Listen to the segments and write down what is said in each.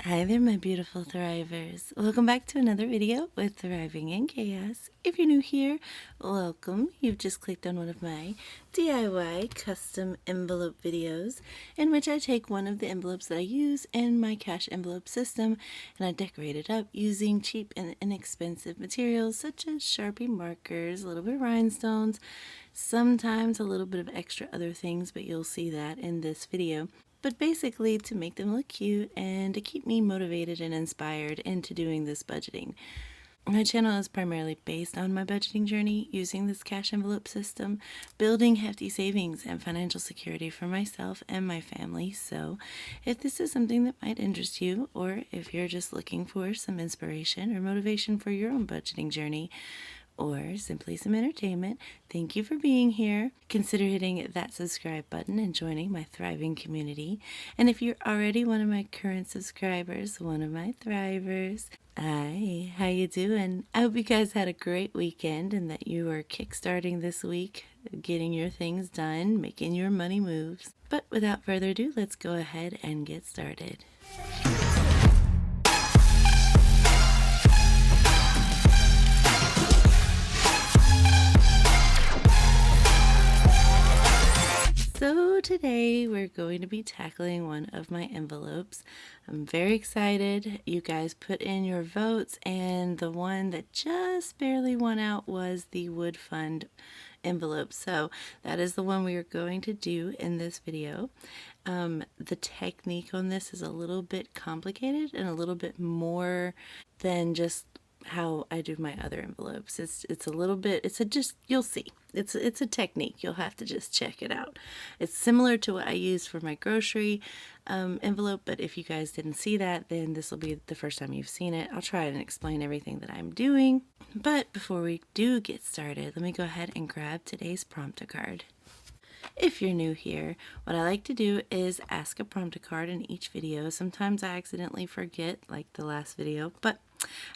Hi there, my beautiful Thrivers. Welcome back to another video with Thriving in Chaos. If you're new here, welcome. You've just clicked on one of my DIY custom envelope videos in which I take one of the envelopes that I use in my cash envelope system and I decorate it up using cheap and inexpensive materials such as Sharpie markers, a little bit of rhinestones, sometimes a little bit of extra other things, but you'll see that in this video. But basically to make them look cute and to keep me motivated and inspired into doing this budgeting. My channel is primarily based on my budgeting journey using this cash envelope system, building hefty savings and financial security for myself and my family. So if this is something that might interest you, or if you're just looking for some inspiration or motivation for your own budgeting journey, or simply some entertainment, thank you for being here. Consider hitting that subscribe button and joining my thriving community. And if you're already one of my current subscribers, one of my thrivers, hi, how you doing? I hope you guys had a great weekend and that you are kickstarting this week, getting your things done, making your money moves. But without further ado, let's go ahead and get started. So today we're going to be tackling one of my envelopes. I'm very excited. You guys put in your votes and the one that just barely won out was the Wood Fund envelope. So that is the one we are going to do in this video. The technique on this is a little bit complicated and a little bit more than just how I do my other envelopes. It's a little bit, you'll see. It's a technique. You'll have to just check it out. It's similar to what I used for my grocery envelope, but if you guys didn't see that, then this will be the first time you've seen it. I'll try and explain everything that I'm doing. But before we do get started, let me go ahead and grab today's prompter card. If you're new here, what I like to do is ask a prompter card in each video. Sometimes I accidentally forget, like the last video, but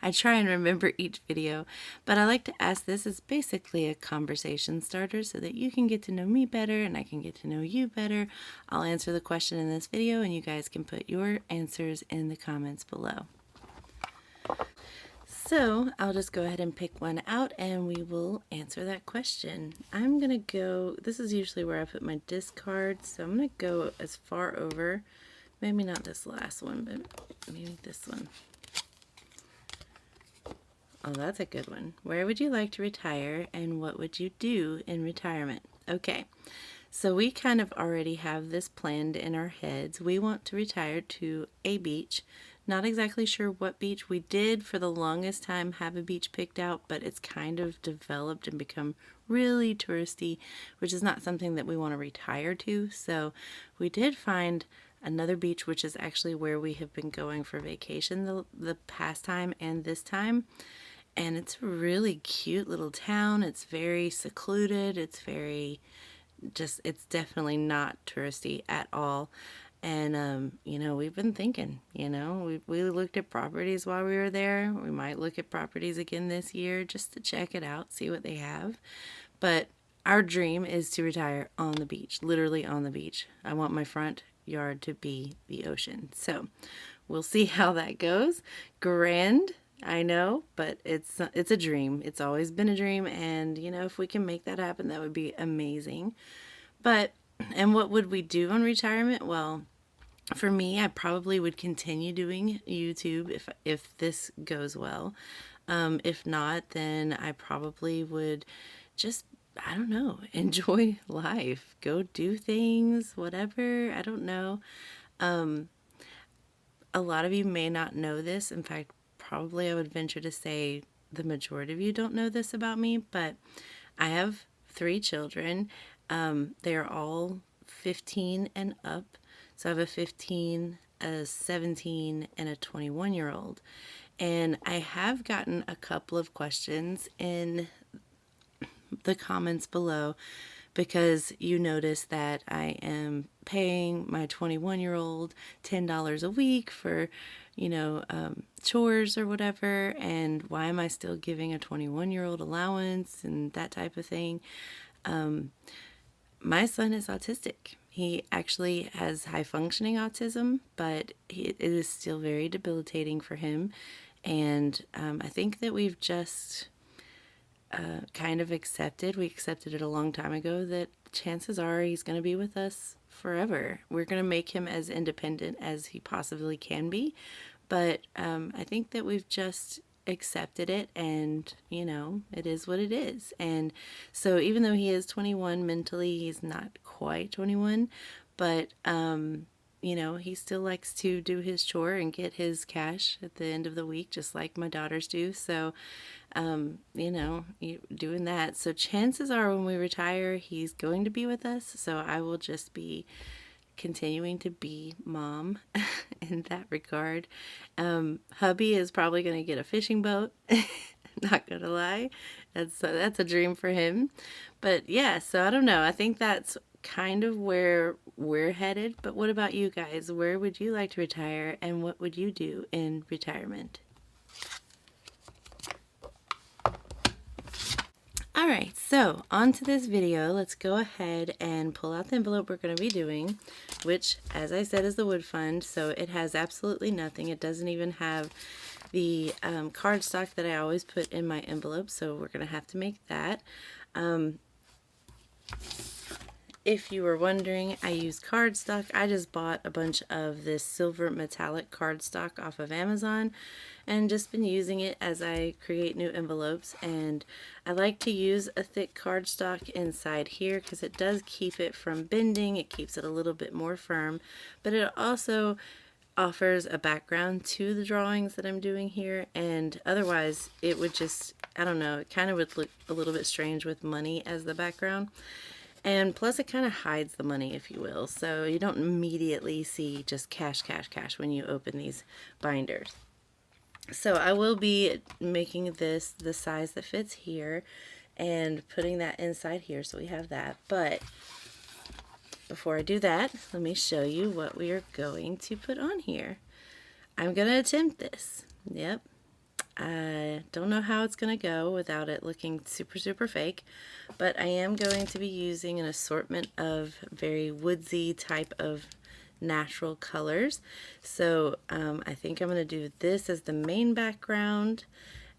I try and remember each video. But I like to ask this as basically a conversation starter so that you can get to know me better and I can get to know you better. I'll answer the question in this video and you guys can put your answers in the comments below. So I'll just go ahead and pick one out and we will answer that question. I'm going to go, this is usually where I put my discards, so I'm going to go as far over, maybe not this last one, but maybe this one. Oh, that's a good one. Where would you like to retire and what would you do in retirement? Okay, so we kind of already have this planned in our heads. We want to retire to a beach. Not exactly sure what beach. We did for the longest time have a beach picked out, but it's kind of developed and become really touristy, which is not something that we want to retire to. So we did find another beach, which is actually where we have been going for vacation the past time and this time. And it's a really cute little town. It's very secluded. It's very it's definitely not touristy at all. And, you know, we've been thinking, you know, we looked at properties while we were there. We might look at properties again this year just to check it out, see what they have. But our dream is to retire on the beach, literally on the beach. I want my front yard to be the ocean. So we'll see how that goes. Grand, I know, but it's a dream. It's always been a dream. And, you know, if we can make that happen, that would be amazing. But, and what would we do on retirement? Well, for me, I probably would continue doing YouTube if this goes well. If not, then I probably would just, I don't know, enjoy life, go do things, whatever. I don't know. A lot of you may not know this. In fact, probably I would venture to say the majority of you don't know this about me, but I have 3 children. They are all 15 and up. So I have a 15, a 17, and a 21-year-old. And I have gotten a couple of questions in the comments below because you notice that I am paying my 21-year-old $10 a week for, you know, chores or whatever. And why am I still giving a 21-year-old allowance and that type of thing? My son is autistic. He actually has high functioning autism, but it is still very debilitating for him. And I think that we've just kind of we accepted it a long time ago, that chances are he's going to be with us forever. We're going to make him as independent as he possibly can be. But I think that we've just accepted it, and it is what it is. And so even though he is 21 mentally, he's not quite 21, but he still likes to do his chore and get his cash at the end of the week, just like my daughters do. So doing that. So chances are when we retire, he's going to be with us. So I will just be continuing to be mom in that regard. Hubby is probably going to get a fishing boat. Not gonna lie, that's a dream for him. But yeah, so I don't know. I think that's kind of where we're headed. But what about you guys? Where would you like to retire, and what would you do in retirement? Alright, so on to this video. Let's go ahead and pull out the envelope we're going to be doing, which, as I said, is the wood fund. So it has absolutely nothing. It doesn't even have the cardstock that I always put in my envelope, so we're going to have to make that. If you were wondering, I use cardstock. I just bought a bunch of this silver metallic cardstock off of Amazon and just been using it as I create new envelopes. And I like to use a thick cardstock inside here because it does keep it from bending. It keeps it a little bit more firm, but it also offers a background to the drawings that I'm doing here. And otherwise it would just, I don't know, it kind of would look a little bit strange with money as the background. And plus it kind of hides the money, if you will. So you don't immediately see just cash, cash, cash when you open these binders. So I will be making this the size that fits here and putting that inside here, so we have that. But before I do that, let me show you what we are going to put on here. I'm going to attempt this. Yep. I don't know how it's going to go without it looking super, super fake, but I am going to be using an assortment of very woodsy type of natural colors. So I think I'm going to do this as the main background,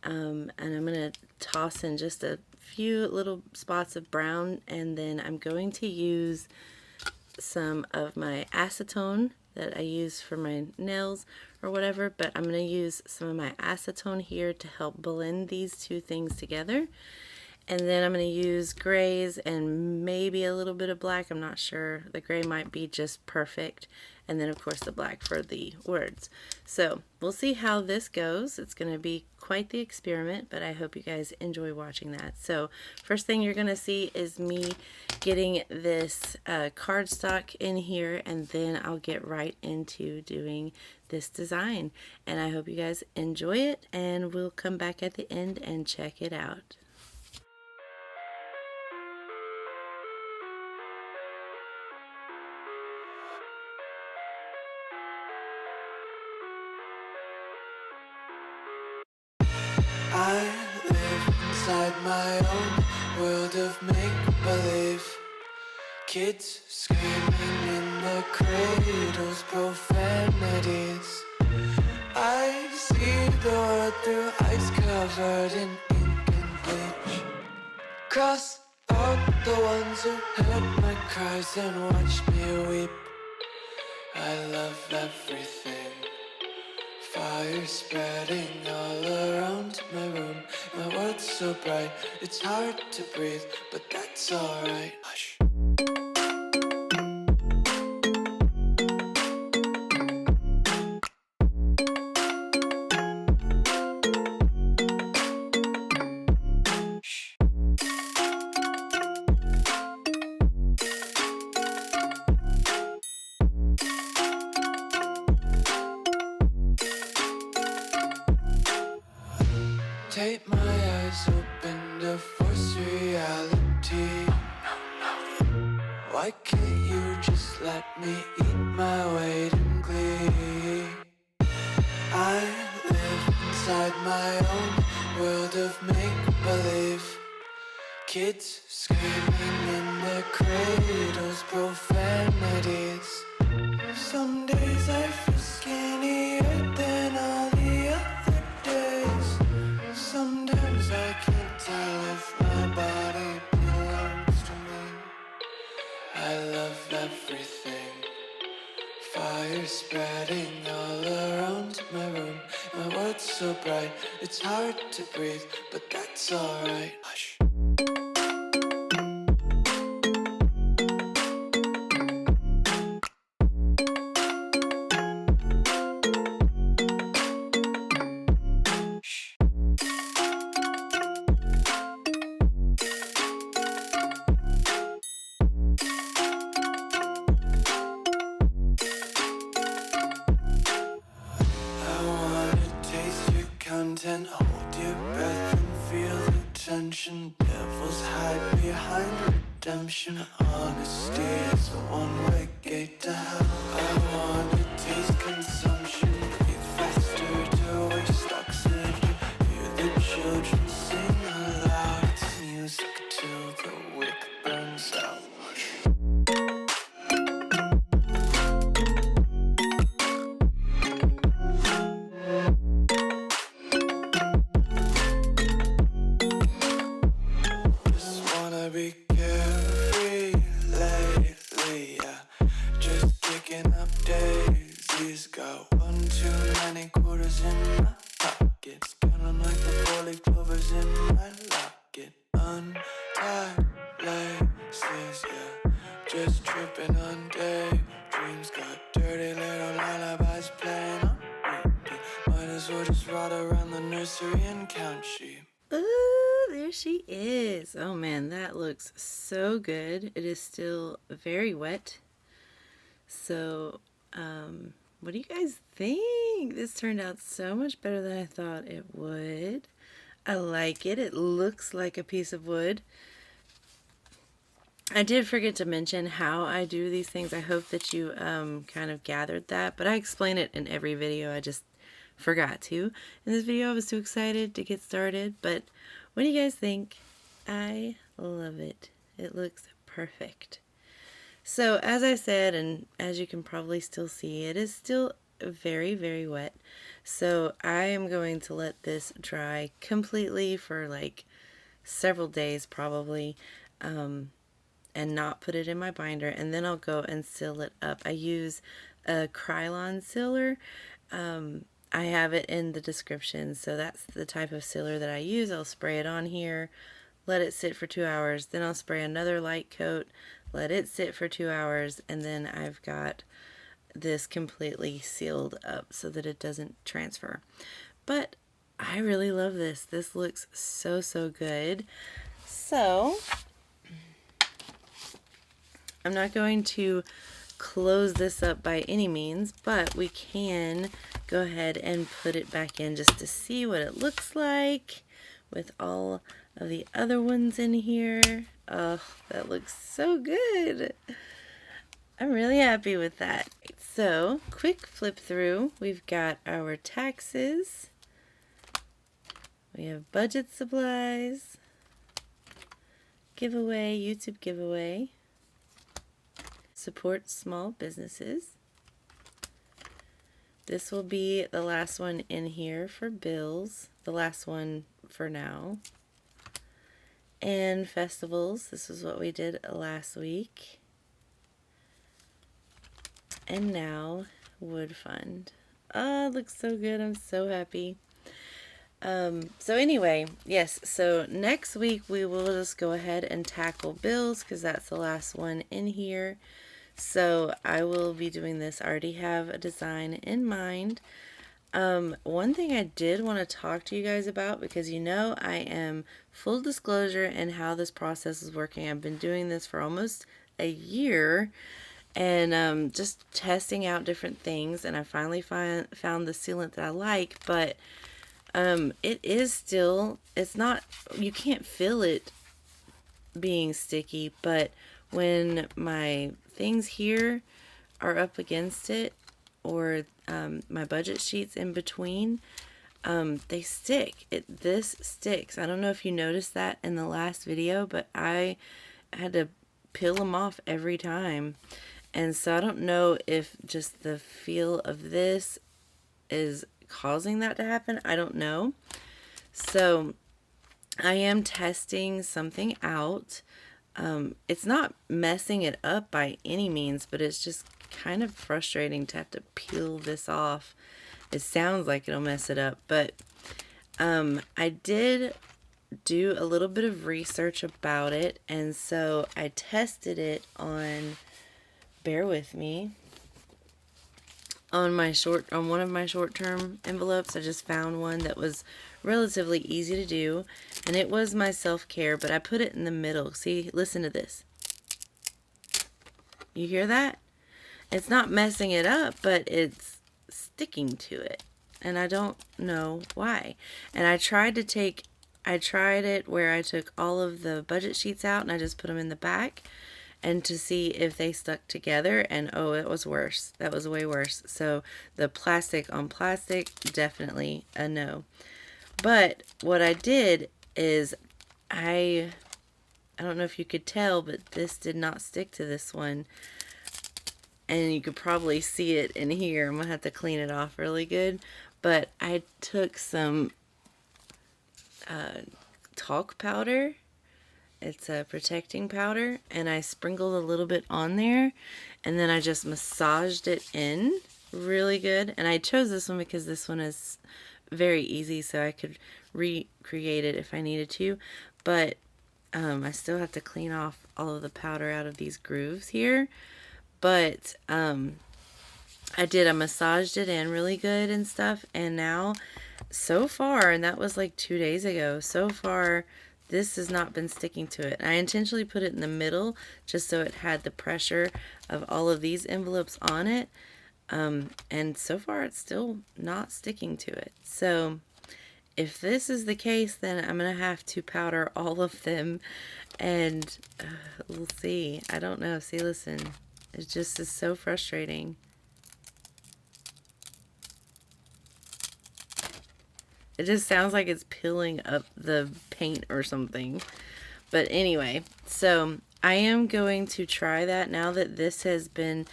and I'm going to toss in just a few little spots of brown, and then I'm going to use some of my acetone that I use for my nails or whatever, but I'm going to use some of my acetone here to help blend these two things together. And then I'm going to use grays and maybe a little bit of black. I'm not sure. The gray might be just perfect. And then, of course, the black for the words. So we'll see how this goes. It's going to be quite the experiment, but I hope you guys enjoy watching that. So first thing you're going to see is me getting this cardstock in here, and then I'll get right into doing this design. And I hope you guys enjoy it, and we'll come back at the end and check it out. I live inside my own world of make-believe. Kids screaming in the cradles, profanities. I see the world through eyes covered in ink and bleach. Cross out the ones who heard my cries and watched me weep. I love everything. Fire spreading all around my room. My world's so bright, it's hard to breathe, but that's alright. Hush. Take my eyes open to force reality. Why can't you just let me eat my weight in glee? I live inside my own world of make-believe. Kids screaming in their cradles, profanities. Some days I feel skinnier than all the other days. Sometimes I can't tell if my body belongs to me. I love everything. Fire spreading all around my room. My world's so bright, it's hard to breathe, but that's alright. Hush. I wanna taste your content, hold your breath and feel the tension. Devils hide behind redemption. Honesty is a one-way gate to hell. I wanna taste consumption, breathe faster to waste oxygen. Hear the children sing aloud. It's music till the wick burns out. Just wanna be carefree lately, yeah. Just kicking up daisies. Got one too many quarters in my pockets. Count 'em like the four-leaf clovers in my locket. Untied laces, yeah. Just tripping on daydreams. Got dirty little lullabies playing on repeat. Might as well just ride around the nursery and count sheep. Ooh, there she is. Oh man, that looks so good. It is still very wet. So, what do you guys think? This turned out so much better than I thought it would. I like it. It looks like a piece of wood. I did forget to mention how I do these things. I hope that you kind of gathered that, but I explain it in every video. I just forgot to. In this video, I was too excited to get started, but what do you guys think? I love it. It looks perfect. So as I said, and as you can probably still see, it is still very, very wet. So I am going to let this dry completely for like several days probably, and not put it in my binder, and then I'll go and seal it up. I use a Krylon sealer. I have it in the description, so that's the type of sealer that I use. I'll spray it on here, let it sit for 2 hours, then I'll spray another light coat, let it sit for 2 hours, and then I've got this completely sealed up so that it doesn't transfer. But I really love this. This looks so, so good. So I'm not going to close this up by any means, but we can go ahead and put it back in just to see what it looks like with all of the other ones in here. Oh, that looks so good. I'm really happy with that. So, quick flip through. We've got our taxes. We have budget supplies, giveaway, YouTube giveaway, support small businesses. This will be the last one in here for bills, the last one for now. And festivals, this is what we did last week. And now Wood Fund. Oh, it looks so good. I'm so happy. So anyway, yes, so next week we will just go ahead and tackle bills because that's the last one in here. So I will be doing this. I already have a design in mind. One thing I did want to talk to you guys about, because you know I am full disclosure in how this process is working. I've been doing this for almost a year and just testing out different things, and I finally found the sealant that I like, but it is still, it's not, you can't feel it being sticky, but when my things here are up against it, or my budget sheets in between, they stick. This sticks. I don't know if you noticed that in the last video, but I had to peel them off every time. And so I don't know if just the feel of this is causing that to happen. I don't know. So I am testing something out. It's not messing it up by any means, but it's just kind of frustrating to have to peel this off. It sounds like it'll mess it up, but I did do a little bit of research about it, and so I tested it on, bear with me, on one of my short-term envelopes. I just found one that was relatively easy to do, and it was my self-care, but I put it in the middle. See, listen to this. You hear that? It's not messing it up, but it's sticking to it, and I don't know why. And I tried it where I took all of the budget sheets out and I just put them in the back, and to see if they stuck together, and oh, it was worse. That was way worse. So the plastic on plastic, definitely a no. But what I did is I don't know if you could tell, but this did not stick to this one. And you could probably see it in here. I'm going to have to clean it off really good. But I took some talc powder. It's a protecting powder. And I sprinkled a little bit on there. And then I just massaged it in really good. And I chose this one because this one is very easy, so I could recreate it if I needed to. But I still have to clean off all of the powder out of these grooves here. But I massaged it in really good and stuff, and now so far, and that was like 2 days ago, so far this has not been sticking to it. I intentionally put it in the middle just so it had the pressure of all of these envelopes on it, and so far it's still not sticking to it. So if this is the case, then I'm gonna have to powder all of them, and we'll see. I don't know. See, listen. It just is so frustrating. It just sounds like it's peeling up the paint or something. But anyway, so I am going to try that now that this has been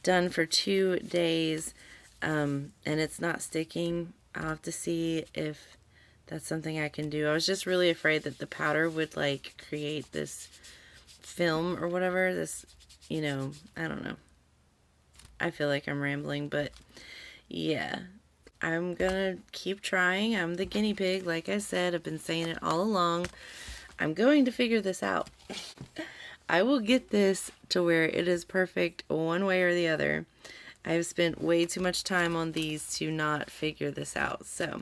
done for 2 days, and it's not sticking. I'll have to see if that's something I can do. I was just really afraid that the powder would like create this film or whatever. This, I don't know. I feel like I'm rambling, but yeah, I'm gonna keep trying. I'm the guinea pig, like I said. I've been saying it all along. I'm going to figure this out. I will get this to where it is perfect one way or the other. I've spent way too much time on these to not figure this out. So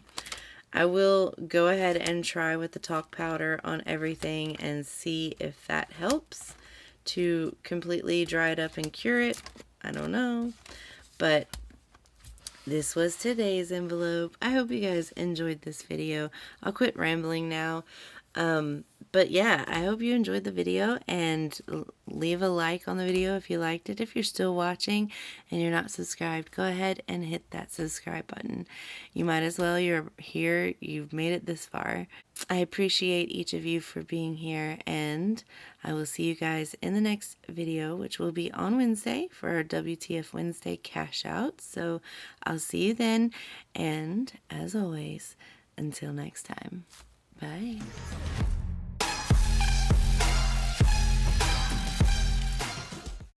I will go ahead and try with the talc powder on everything and see if that helps to completely dry it up and cure it. I don't know, but this was today's envelope. I hope you guys enjoyed this video. I'll quit rambling now. But yeah, I hope you enjoyed the video, and leave a like on the video if you liked it. If you're still watching and you're not subscribed, go ahead and hit that subscribe button. You might as well. You're here. You've made it this far. I appreciate each of you for being here, and I will see you guys in the next video, which will be on Wednesday for our WTF Wednesday cash out. So I'll see you then, and as always, until next time, bye.